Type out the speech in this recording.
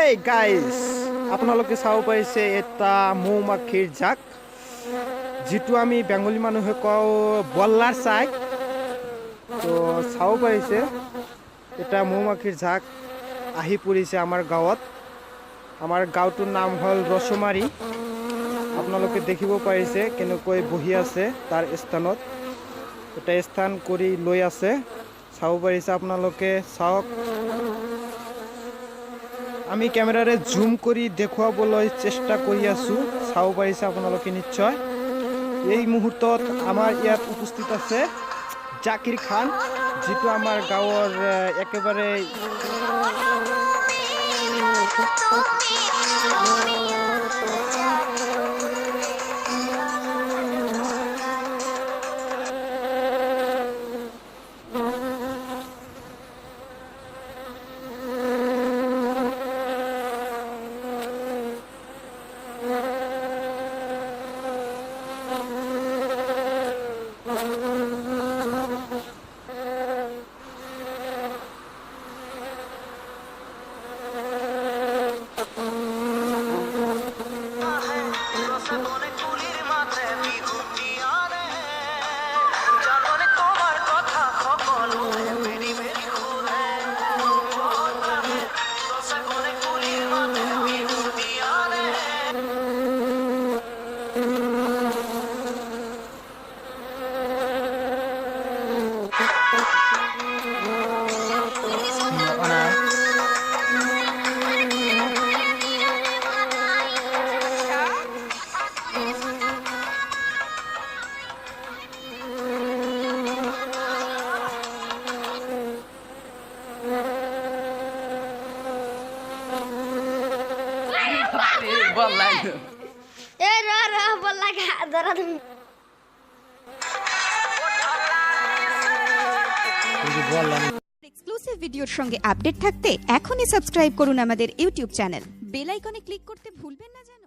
এই গাইজ আপোনালোকে চাব পাৰিছে এটা মৌমাখিৰ জাক যিটো আমি বেংগলী মানুহে কওঁ বল্লাৰ চাক তো চাব পাৰিছে এটা মৌমাখিৰ জাক আহি পৰিছে আমাৰ গাঁৱত আমাৰ গাঁওটোৰ নাম হ'ল ৰছমাৰী আপোনালোকে দেখিব পাৰিছে কেনেকৈ বহি আছে তাৰ স্থানত এটা স্থান কৰি লৈ আছে চাব পাৰিছে আপোনালোকে চাওক আমি ক্যামেৰাৰে জুম কৰি দেখুৱাবলৈ চেষ্টা কৰি আছো চাব পাৰিছে আপোনালোকে নিশ্চয় এই মুহূৰ্তত আমাৰ ইয়াত উপস্থিত আছে জাকিৰ খান যিটো আমাৰ গাঁৱৰ একেবাৰে এক্সক্লুসিভ ভিডিওৰ সঙ্গে আপডেট থাকতে এখনই সাবস্ক্ৰাইব কৰুন আমাদেৰ ইউটিউব চ্যানেল বেল আইকনে ক্লিক কৰতে ভুলবেন না যেন।